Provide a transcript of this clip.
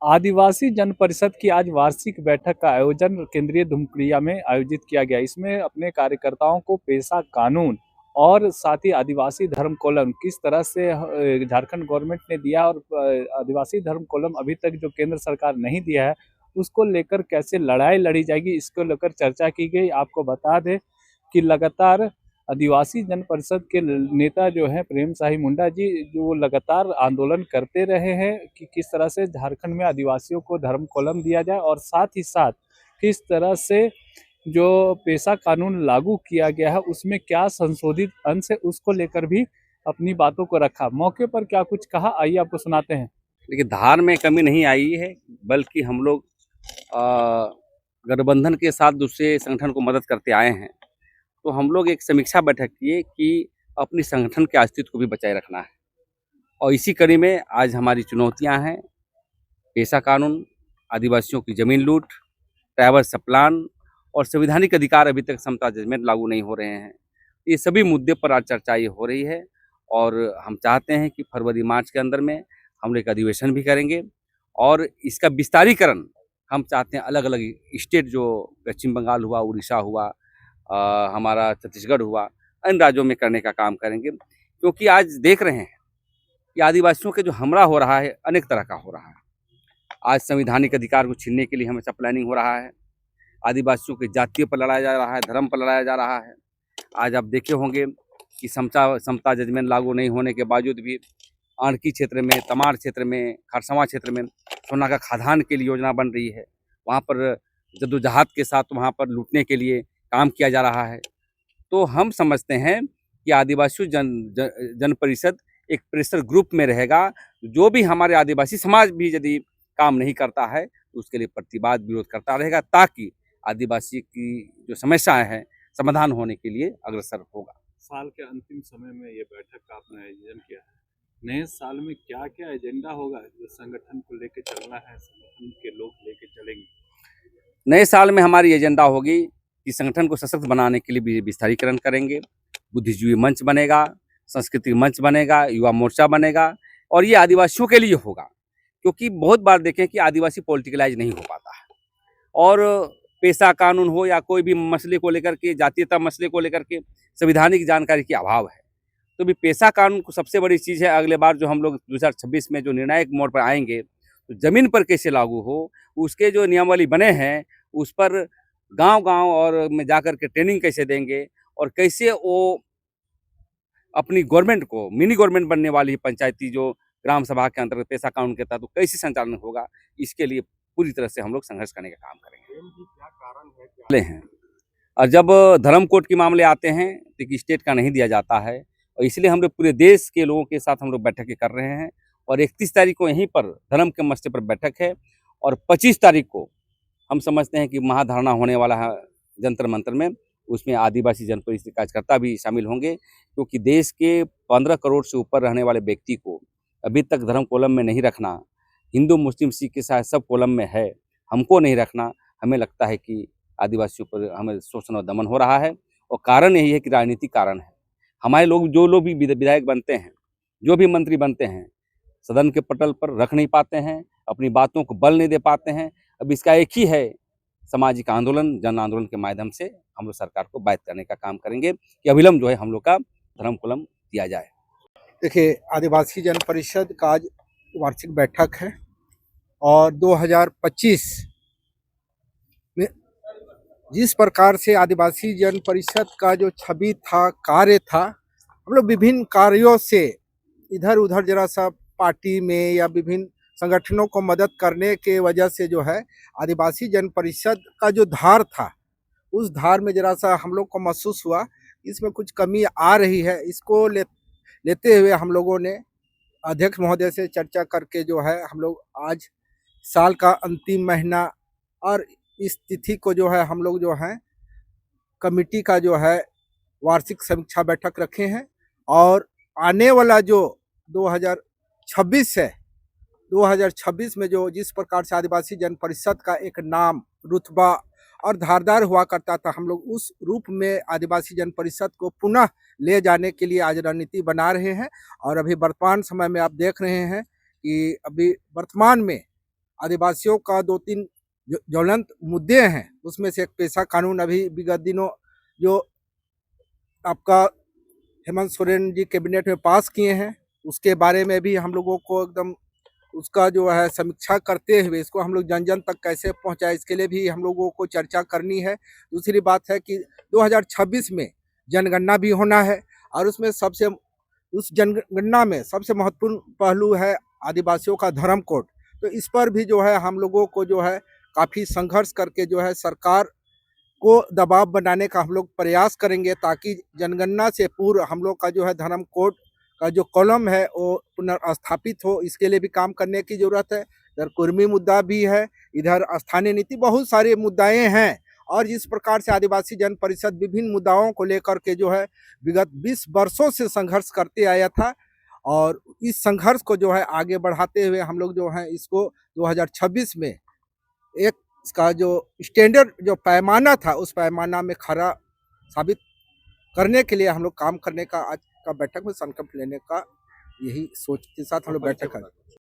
आदिवासी जन परिषद की आज वार्षिक बैठक का आयोजन केंद्रीय धूमक्रिया में आयोजित किया गया। इसमें अपने कार्यकर्ताओं को पेशा कानून और साथ ही आदिवासी धर्म कॉलम किस तरह से झारखंड गवर्नमेंट ने दिया और आदिवासी धर्म कॉलम अभी तक जो केंद्र सरकार नहीं दिया है उसको लेकर कैसे लड़ाई लड़ी जाएगी, इसको लेकर चर्चा की गई। आपको बता दें कि लगातार आदिवासी जन परिषद के नेता जो हैं प्रेम साही मुंडा जी, जो लगातार आंदोलन करते रहे हैं कि किस तरह से झारखंड में आदिवासियों को धर्म कॉलम दिया जाए और साथ ही साथ किस तरह से जो पेशा कानून लागू किया गया है उसमें क्या संशोधित अंश है, उसको लेकर भी अपनी बातों को रखा। मौके पर क्या कुछ कहा, आइए आपको सुनाते हैं। देखिए, धार में कमी नहीं आई है, बल्कि हम लोग गठबंधन के साथ दूसरे संगठन को मदद करते आए हैं। तो हम लोग एक समीक्षा बैठक किए कि अपनी संगठन के अस्तित्व को भी बचाए रखना है, और इसी कड़ी में आज हमारी चुनौतियां हैं: पेशा कानून, आदिवासियों की जमीन लूट, ट्राइबल सप्लान और संवैधानिक अधिकार अभी तक समता जजमेंट लागू नहीं हो रहे हैं। ये सभी मुद्दे पर आज चर्चा ये हो रही है, और हम चाहते हैं कि फरवरी मार्च के अंदर में हम एक अधिवेशन भी करेंगे, और इसका विस्तारीकरण हम चाहते हैं अलग अलग स्टेट, जो पश्चिम बंगाल हुआ, उड़ीसा हुआ, हमारा छत्तीसगढ़ हुआ, अन्य राज्यों में करने का काम करेंगे। क्योंकि आज देख रहे हैं कि आदिवासियों के जो हमला हो रहा है अनेक तरह का हो रहा है। आज संवैधानिक अधिकार को छीनने के लिए हमेशा प्लानिंग हो रहा है। आदिवासियों की जातीय पर लड़ाया जा रहा है, धर्म पर लड़ाया जा रहा है। आज आप देखे होंगे कि समता जजमेंट लागू नहीं होने के बावजूद भी आंकी क्षेत्र में, तमाड़ क्षेत्र में, खरसवां क्षेत्र में सोना का खादान के लिए योजना बन रही है। वहाँ पर जद्दोजहद के साथ वहाँ पर लूटने के लिए काम किया जा रहा है। तो हम समझते हैं कि आदिवासी जन परिषद एक प्रेशर ग्रुप में रहेगा। जो भी हमारे आदिवासी समाज भी यदि काम नहीं करता है तो उसके लिए प्रतिवाद विरोध करता रहेगा, ताकि आदिवासी की जो समस्याएं हैं समाधान होने के लिए अग्रसर होगा। साल के अंतिम समय में ये बैठक का आपने आयोजन किया है। नए साल में क्या क्या एजेंडा होगा जो संगठन को लेके चलना है, संगठन के लोग लेके चलेंगे? नए साल में हमारी एजेंडा होगी कि संगठन को सशक्त बनाने के लिए विस्तारीकरण करेंगे। बुद्धिजीवी मंच बनेगा, सांस्कृतिक मंच बनेगा, युवा मोर्चा बनेगा, और ये आदिवासियों के लिए होगा। क्योंकि बहुत बार देखें कि आदिवासी पॉलिटिकलाइज नहीं हो पाता है, और पेशा कानून हो या कोई भी मसले को लेकर के, जातीयता मसले को लेकर के संवैधानिक जानकारी की अभाव है। तो भी पेशा कानून को सबसे बड़ी चीज़ है। अगले बार जो हम लोग 2026 में जो निर्णायक मोड़ पर आएंगे, तो ज़मीन पर कैसे लागू हो, उसके जो नियमावली बने हैं उस पर गांव-गांव और में जाकर के ट्रेनिंग कैसे देंगे, और कैसे वो अपनी गवर्नमेंट को, मिनी गवर्नमेंट बनने वाली पंचायती जो ग्राम सभा के अंतर्गत पेशा कानून के तहत तो कैसे संचालन होगा, इसके लिए पूरी तरह से हम लोग संघर्ष करने का काम करेंगे। क्या कारण है हैं और जब धर्म कोड के मामले आते हैं तो एक स्टेट का नहीं दिया जाता है, और इसलिए हम लोग पूरे देश के लोगों के साथ हम लोग बैठकें कर रहे हैं। और 31 तारीख को यहीं पर धर्म के मसले पर बैठक है, और 25 तारीख को हम समझते हैं कि महाधरना होने वाला है जंतर मंतर में। उसमें आदिवासी जन परिषद कार्यकर्ता भी शामिल होंगे, क्योंकि देश के 15 करोड़ से ऊपर रहने वाले व्यक्ति को अभी तक धर्म कॉलम में नहीं रखना, हिंदू मुस्लिम सिख के साथ सब कॉलम में है, हमको नहीं रखना। हमें लगता है कि आदिवासियों पर हमें शोषण और दमन हो रहा है, और कारण यही है कि राजनीतिक कारण है। हमारे लोग, जो लोग भी विधायक बनते हैं, जो भी मंत्री बनते हैं, सदन के पटल पर रख नहीं पाते हैं, अपनी बातों को बल नहीं दे पाते हैं। अब इसका एक ही है, सामाजिक आंदोलन, जन आंदोलन के माध्यम से हम लोग सरकार को बाध्य करने का काम करेंगे कि अविलंब जो है हम लोग का धर्म कॉलम दिया जाए। देखिए, आदिवासी जन परिषद का आज वार्षिक बैठक है, और 2025 में जिस प्रकार से आदिवासी जन परिषद का जो छवि था, कार्य था, हम लोग विभिन्न कार्यों से इधर उधर जरा सा पार्टी में या विभिन्न संगठनों को मदद करने के वजह से जो है आदिवासी जन परिषद का जो धार था, उस धार में जरा सा हम लोग को महसूस हुआ इसमें कुछ कमी आ रही है। इसको लेते हुए हम लोगों ने अध्यक्ष महोदय से चर्चा करके जो है हम लोग आज साल का अंतिम महीना और इस तिथि को जो है हम लोग जो है कमेटी का जो है वार्षिक समीक्षा बैठक रखे हैं। और आने वाला जो 2026 है, 2026 में जो जिस प्रकार से आदिवासी जन परिषद का एक नाम, रुतबा और धारदार हुआ करता था, हम लोग उस रूप में आदिवासी जन परिषद को पुनः ले जाने के लिए आज रणनीति बना रहे हैं। और अभी वर्तमान समय में आप देख रहे हैं कि अभी वर्तमान में आदिवासियों का 2-3 ज्वलंत मुद्दे हैं, उसमें से एक पेशा कानून अभी विगत दिनों जो आपका हेमंत सोरेन जी कैबिनेट में पास किए हैं, उसके बारे में भी हम लोगों को एकदम उसका जो है समीक्षा करते हुए इसको हम लोग जन-जन तक कैसे पहुँचाएँ, इसके लिए भी हम लोगों को चर्चा करनी है। दूसरी बात है कि 2026 में जनगणना भी होना है और उसमें उस जनगणना में सबसे महत्वपूर्ण पहलू है आदिवासियों का धर्म कोड। तो इस पर भी जो है हम लोगों को जो है काफ़ी संघर्ष करके जो है सरकार को दबाव बनाने का हम लोग प्रयास करेंगे, ताकि जनगणना से पूर्व हम लोग का जो है धर्म कोड का जो कॉलम है वो पुनर्स्थापित हो, इसके लिए भी काम करने की ज़रूरत है। इधर कुर्मी मुद्दा भी है, इधर स्थानीय नीति, बहुत सारे मुद्दाएँ हैं और जिस प्रकार से आदिवासी जन परिषद विभिन्न मुद्दाओं को लेकर के जो है विगत 20 वर्षों से संघर्ष करते आया था और इस संघर्ष को जो है आगे बढ़ाते हुए हम लोग जो है इसको 2026 में एक इसका जो स्टैंडर्ड जो पैमाना था, उस पैमाना में खरा साबित करने के लिए हम लोग काम करने का आज का बैठक में संकल्प लेने का यही सोच के साथ हम लोग बैठक है।